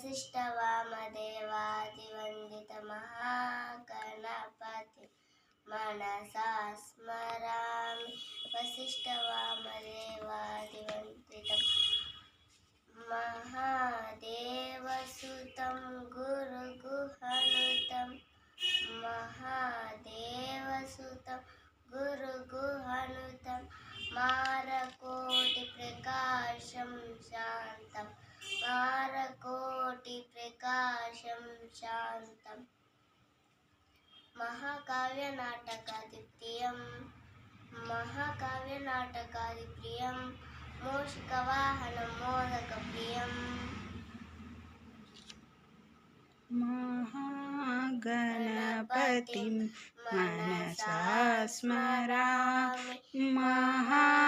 वसिष्ठवामदेवादिवन्दितमहागणपतिं मनसा स्मरामि वसिष्ठवामदेवादिवन्दितं महादेवसुतं गुरुगुहनुतं महादेवसुतं गुरुगुहनुतं मारकोटिप्रकाशं शान्तं मारकोटिप्रकाशं शान्तं महाकाव्यनाटकादिप्रियं मूषिकवाहनं मोदकप्रियं महागणपतिं मनसा स्मरामि महागणपतिम्